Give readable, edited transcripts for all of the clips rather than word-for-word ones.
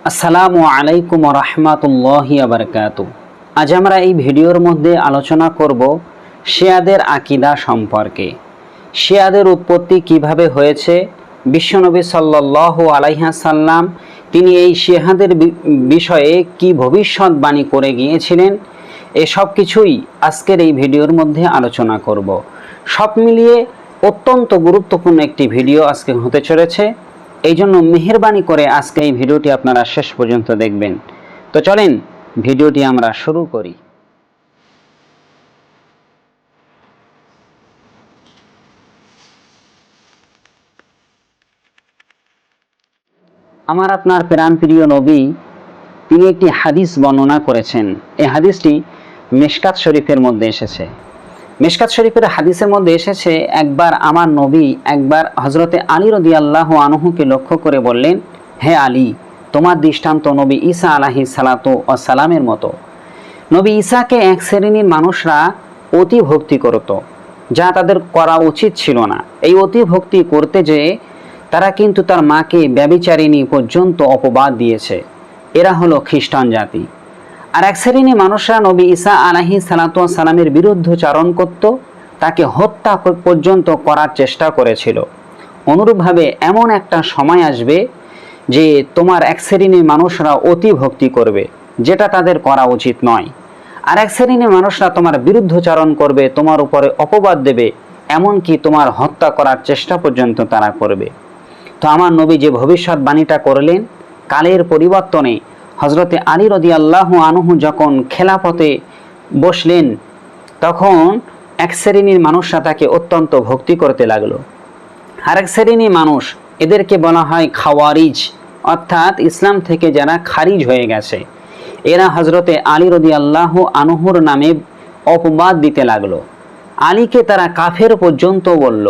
আসসালামু আলাইকুম রাহমাতুল্লাহি ওয়া বারাকাতুহু। আজ আমরা এই ভিডিওর মধ্যে আলোচনা করব শিয়াদের আকীদা সম্পর্কে। শিয়াদের উৎপত্তি কিভাবে হয়েছে, বিশ্বনবী সাল্লাল্লাহু আলাইহি সাল্লাম তিনি এই শিয়াদের বিষয়ে কি ভবিষ্যৎবাণী করে গিয়েছিলেন, এসব কিছুই আজকের এই ভিডিওর মধ্যে আলোচনা করব। সব মিলিয়ে অত্যন্ত গুরুত্বপূর্ণ একটি ভিডিও আজকে হতে চলেছে। এই জন্য মেহেরবানি করে আজকে এই ভিডিওটি আপনারা শেষ পর্যন্ত দেখবেন। তো চলেন ভিডিওটি আমরা শুরু করি। আমার আপনার প্রাণপ্রিয় নবী তিনি একটি হাদিস বর্ণনা করেছেন। এই হাদিসটি মিশকাত শরীফের মধ্যে এসেছে। মিশকাত শরীফের হাদিসের মধ্যে এসেছে, একবার আমার নবী একবার হযরতে আলী রাদিয়াল্লাহু আনহুকে লক্ষ্য করে বললেন, হে আলী, তোমার দৃষ্টান্ত নবী ঈসা আলাইহিস সালাতু ওয়াস সালামের মতো। নবী ঈসাকে এক শ্রেণীর মানুষরা অতি ভক্তি করত, যা তাদের করা উচিত ছিল না। এই অতি ভক্তি করতে যেয়ে তারা কিন্তু তার মাকে ব্যভিচারিণী পর্যন্ত অপবাদ দিয়েছে। এরা হলো খ্রিস্টান জাতি। আর এক শ্রেণীর মানুষরা নবী ঈসা আলাইহিস সালাতু ওয়াস সালামের বিরুদ্ধচারণ করত, তাকে হত্যা পর্যন্ত করার চেষ্টা করেছিল। অনুরূপভাবে এমন একটা সময় আসবে যে তোমার এক শ্রেণীর মানুষরা অতি ভক্তি করবে, যেটা তাদের করা উচিত নয়। আর এক শ্রেণীর মানুষরা তোমার বিরুদ্ধচারণ করবে, তোমার উপরে অপবাদ দেবে, এমনকি তোমার হত্যা করার চেষ্টা পর্যন্ত তারা করবে। তো আমার নবী যে ভবিষ্যৎবাণীটা করলেন, কালের পরিবর্তনে হযরতে আলী রাদিয়াল্লাহু আনহু যখন খেলাফতে বসলেন, তখন এক শ্রেণীর মানুষরা তাকে অত্যন্ত ভক্তি করতে লাগলো। আরেক শ্রেণীর মানুষ, এদেরকে বলা হয় খাওয়ারিজ, অর্থাৎ ইসলাম থেকে যারা খারিজ হয়ে গেছে, এরা হযরতে আলী রাদিয়াল্লাহু আনহুর নামে অপবাদ দিতে লাগলো। আলীকে তারা কাফের পর্যন্ত বলল।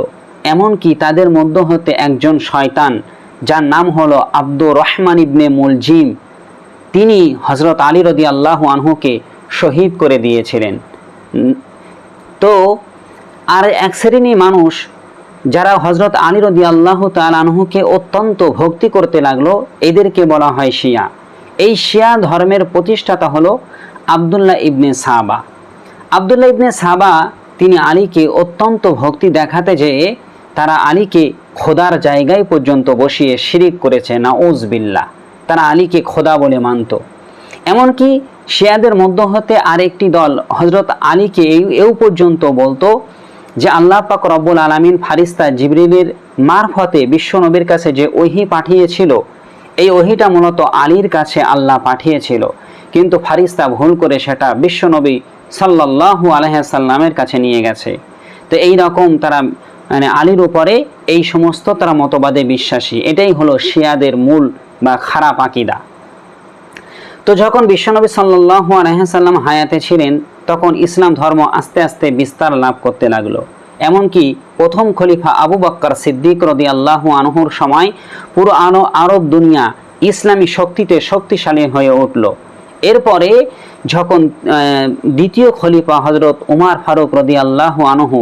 এমনকি তাদের মধ্য হতে একজন শয়তান, যার নাম হলো আব্দুর রহমান ইবনে মুলজিম, তিনি হযরত আলী রাদিয়াল্লাহু আনহুকে শহীদ করে দিয়েছিলেন। তো আর এক শ্রেণীর মানুষ যারা হযরত আলী রাদিয়াল্লাহু তাআলা আনহুকে অত্যন্ত ভক্তি করতে লাগলো, এদেরকে বলা হয় শিয়া। এই শিয়া ধর্মের প্রতিষ্ঠাতা হলো আব্দুল্লাহ ইবনে সাবা। আব্দুল্লাহ ইবনে সাবা তিনি আলীকে অত্যন্ত ভক্তি দেখাতে যেয়ে তারা আলীকে খোদার জায়গায় পর্যন্ত বসিয়ে শিরিক করেছে, নাউজুবিল্লাহ। তারা আলীকে খোদা বলে মানত। এমনকি শিয়াদের মধ্য হতে আরেকটি দল হযরত আলীকে এও পর্যন্ত বলতো যে আল্লাহ পাক রব্বুল আলামিন ফারিস্তা জিবরিলের মারফতে বিশ্বনবীর কাছে যে ওহী পাঠিয়েছিল, এই ওহীটা মূলত আলীর কাছে আল্লাহ পাঠিয়েছিল, কিন্তু ফারিস্তা ভুল করে সেটা বিশ্বনবী সাল্লাল্লাহু আলাইহি সাল্লামের কাছে নিয়ে গেছে। তো এই রকম তারা আলীর উপরে এই সমস্ত তারা মতবাদে বিশ্বাসী। এটাই হলো শিয়াদের মূল বা খারাপ আকীদা। তো যখন বিশ্বনবী সাল্লাল্লাহু আলাইহি সাল্লাম হায়াতে ছিলেন, তখন ইসলাম ধর্ম আস্তে আস্তে বিস্তার লাভ করতে লাগলো। এমনকি প্রথম খলিফা আবু বকর সিদ্দিক রাদিয়াল্লাহু আনহুর সময় পুরো আরব দুনিয়া ইসলামী শক্তিতে শক্তিশালী হয়ে উঠল। এরপরে যখন দ্বিতীয় খলিফা হযরত উমর ফারুক রাদিয়াল্লাহু আনহু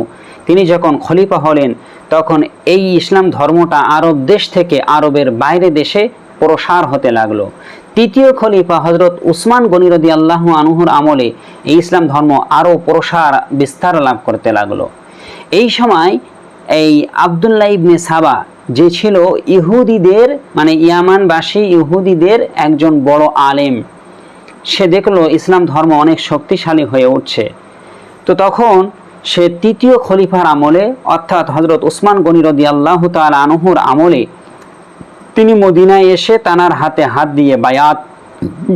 তিনি যখন খলিফা হলেন, তখন এই ইসলাম ধর্মটা আরব দেশ থেকে আরবের বাইরে দেশে প্রসার হতে লাগলো। তৃতীয় খলিফা হযরত উসমান গনি রাদিয়াল্লাহু আনহুর আমলে এই ইসলাম ধর্ম আরও প্রসার বিস্তার লাভ করতে লাগলো। এই সময় এই আব্দুল্লাহ ইবনে সাবা, যে ছিল ইহুদিদের ইয়ামানবাসী ইহুদিদের একজন বড় আলেম, সে দেখলো ইসলাম ধর্ম অনেক শক্তিশালী হয়ে উঠছে। তো তখন সে তৃতীয় খলিফার আমলে, অর্থাৎ হযরত উসমান গনি রাদিয়াল্লাহু তাআলা আনহুর আমলে, তিনি মদিনায় এসে তানার হাতে হাত দিয়ে বায়াত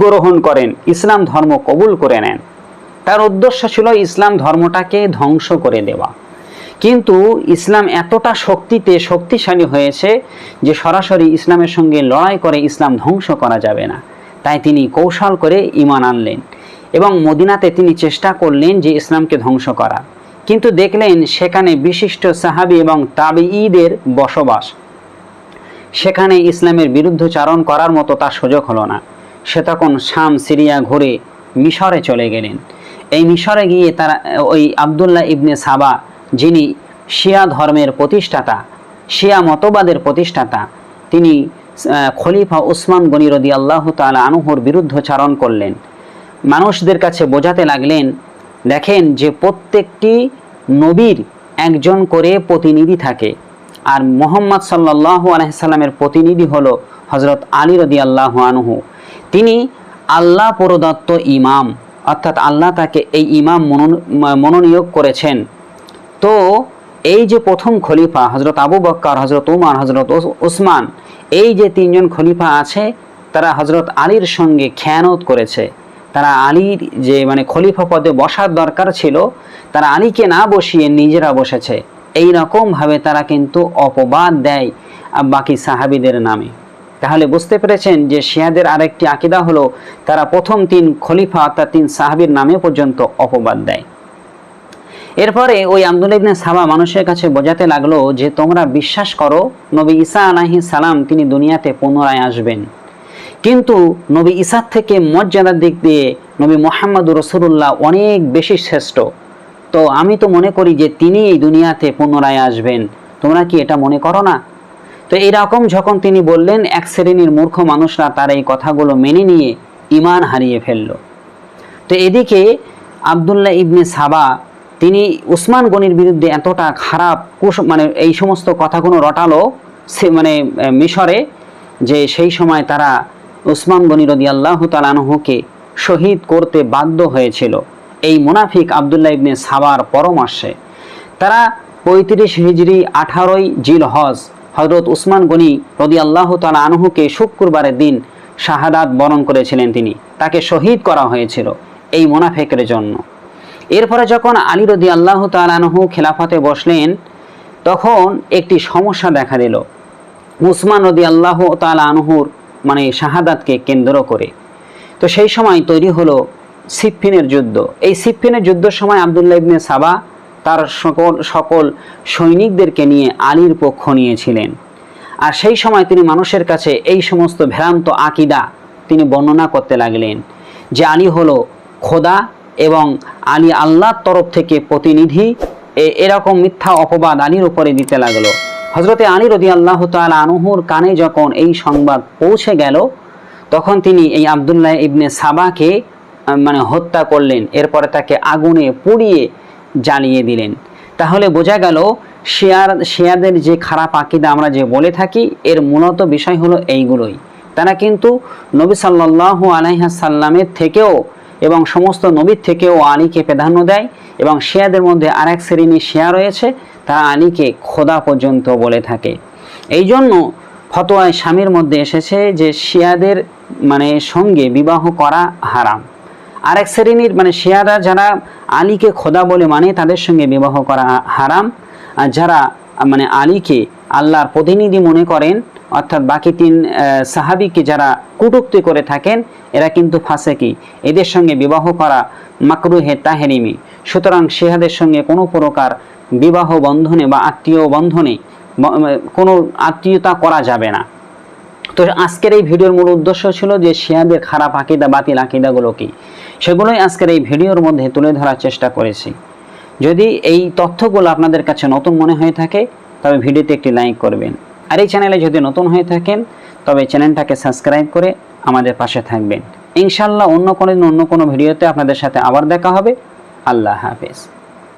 গ্রহণ করেন, ইসলাম ধর্ম কবুল করে নেন। তার উদ্দেশ্য ছিল ইসলাম ধর্মটাকে ধ্বংস করে দেওয়া। কিন্তু ইসলাম এতটা শক্তিশালী হয়েছে যে সরাসরি ইসলামের সঙ্গে লড়াই করে ইসলাম ধ্বংস করা যাবে না। তাই তিনি কৌশল করে ঈমান আনলেন এবং মদিনাতে তিনি চেষ্টা করলেন যে ইসলামকে ধ্বংস করা। কিন্তু দেখলেন সেখানে বিশিষ্ট সাহাবী এবং তাবিঈদের বসবাস, সেখানে ইসলামের বিরুদ্ধচারণ করার মতো তার সুযোগ হলো না। সে তখন শাম সিরিয়া ঘুরে মিশরে চলে গেলেন। এই মিশরে গিয়ে তারা ওই আব্দুল্লাহ ইবনে সাবা, যিনি শিয়া ধর্মের প্রতিষ্ঠাতা, শিয়া মতবাদের প্রতিষ্ঠাতা, তিনি খলিফা উসমান গনি রাদিয়াল্লাহু তাআলা আনহুর বিরুদ্ধচারণ করলেন। মানুষদের কাছে বোঝাতে লাগলেন, দেখেন যে প্রত্যেকটি নবীর একজন করে প্রতিনিধি থাকে, আর মুহাম্মদ সাল্লাল্লাহু আলাইহি সাল্লামের প্রতিনিধি হলো হযরত আলী রাদিয়াল্লাহু আনহু। তিনি আল্লাহ প্রদত্ত ইমাম, অর্থাৎ আল্লাহ তাকে এই ইমাম মনোনিয়োগ করেছেন। তো এই যে প্রথম খলিফা হযরত আবু বকর, হযরত উমর, হযরত উসমান, এই যে তিনজন খলিফা আছে, তারা হযরত আলীর সঙ্গে খেয়ানত করেছে। তারা আলীর যে খলিফা পদে বসার দরকার ছিল, তারা আলীকে না বসিয়ে নিজেরা বসেছে। এই রকমভাবে তারা কিন্তু অপবাদ দেয় বাকি সাহাবীদের নামে। তাহলে বুঝতে পেরেছেন যে শিয়াদের আরেকটি আকীদা হলো তারা প্রথম তিন খলিফা অর্থাৎ তিন সাহাবীর নামে পর্যন্ত অপবাদ দেয়। এরপরে ওই আব্দুল্লাহ ইবনে সাবা মানুষের কাছে বোঝাতে লাগলো যে তোমরা বিশ্বাস করো নবী ঈসা আলাইহিস সালাম তিনি দুনিয়াতে পুনরায় আসবেন, কিন্তু নবী ঈসার থেকে মর্যাদার দিক দিয়ে নবী মুহাম্মদুর রাসূলুল্লাহ অনেক বেশি শ্রেষ্ঠ। তো আমি তো মনে করি যে তিনি এই দুনিয়াতে পুনরায় আসবেন, তোমরা কি এটা মনে করো না? তো এইরকম যখন তিনি বললেন, এক শ্রেণীর মূর্খ মানুষরা তার এই কথাগুলো মেনে নিয়ে ঈমান হারিয়ে ফেলল। তো এদিকে আব্দুল্লাহ ইবনে সাবা তিনি উসমান গনির বিরুদ্ধে এতটা খারাপ এই সমস্ত কথাগুলো রটালো সে মিশরে, যে সেই সময় তারা উসমান গনি রাদিয়াল্লাহু তাআলা আনহুকে শহীদ করতে বাধ্য হয়েছিল এই মুনাফিক আব্দুল্লাহ ইবনে সাবার পরামর্শে। তারা 35 হিজরি 18ই জিলহজ হযরত উসমান গনি রাদিয়াল্লাহু তাআলা আনহুকে শুক্রবারের দিন শাহাদাত বরণ করেছিলেন, তাকে শহীদ করা হয়েছিল এই মুনাফিকের জন্য। এরপরে যখন আলী রাদিয়াল্লাহু তাআলা আনহু খেলাফতে বসলেন, তখন একটি সমস্যা দেখা দিল উসমান রাদিয়াল্লাহু তাআলা আনহুর শাহাদাতকে কেন্দ্র করে। তো সেই সময় তৈরি হলো সিফফিনের যুদ্ধ। এই সিফফিনের যুদ্ধের সময় আব্দুল্লাহ ইবনে সাবা তার সকল সৈনিকদেরকে নিয়ে আলীর পক্ষ নিয়েছিলেন। আর সেই সময় তিনি মানুষের কাছে এই সমস্ত ভ্রান্ত আকীদা তিনি বর্ণনা করতে লাগলেন যে আলী হলো খোদা এবং আলী আল্লাহর তরফ থেকে প্রতিনিধি। এরকম মিথ্যা অপবাদ আলীর উপরে দিতে লাগলো। হযরতে আলী রাদিয়াল্লাহু তাআলা আনহুর কানে যখন এই সংবাদ পৌঁছে গেল, তখন তিনি এই আব্দুল্লাহ ইবনে সাবাকে হত্যা করলেন। এরপরে তাকে আগুনে পুড়িয়ে জ্বালিয়ে দিলেন। তাহলে বোঝা গেল শিয়াদের যে খারাপ আকীদা আমরা যে বলে থাকি, এর মূলত বিষয় হলো এইগুলোই। তারা কিন্তু নবী সাল্লাল্লাহু আলাইহি সাল্লামের থেকেও এবং সমস্ত নবীর থেকেও আলীকে প্রাধান্য দেয়, এবং শিয়াদের মধ্যে আরেক শ্রেণী শিয়া রয়েছে, তারা আলীকে খোদা পর্যন্ত বলে থাকে। এই জন্য ফতোয়ায়ে শামীর মধ্যে এসেছে যে শিয়াদের সঙ্গে বিবাহ করা হারাম। আরেক শ্রেণীর শিয়ারা যারা আলীকে খোদা বলে তাদের সঙ্গে বিবাহ করা হারাম। আর যারা আলীকে আল্লাহর প্রতিনিধি মনে করেন, অর্থাৎ বাকি তিন সাহাবীকে যারা কটূক্তি করে থাকেন, এরা কিন্তু ফাসেকি, এদের সঙ্গে বিবাহ করা মাকরুহে তাহরিমি। সুতরাং শিয়াদের সঙ্গে কোনো প্রকার বিবাহ বন্ধনে বা আত্মীয় বন্ধনে কোনো আত্মীয়তা করা যাবে না। তো আজকের এই ভিডিওর মূল উদ্দেশ্য ছিল যে শিয়াদের খারাপ আকীদা, বাতিল আকীদাগুলো কি, সেগুলোই আজকের এই ভিডিওর মধ্যে তুলে ধরার চেষ্টা করেছি। যদি এই তথ্যগুলো আপনাদের কাছে নতুন মনে হয়ে থাকে, তবে ভিডিওতে একটি লাইক করবেন। আর এই চ্যানেলে যদি নতুন হয়ে থাকেন, তবে চ্যানেলটাকে সাবস্ক্রাইব করে আমাদের পাশে থাকবেন। ইনশাআল্লাহ অন্য কোনো ভিডিওতে আপনাদের সাথে আবার দেখা হবে। আল্লাহ হাফেজ।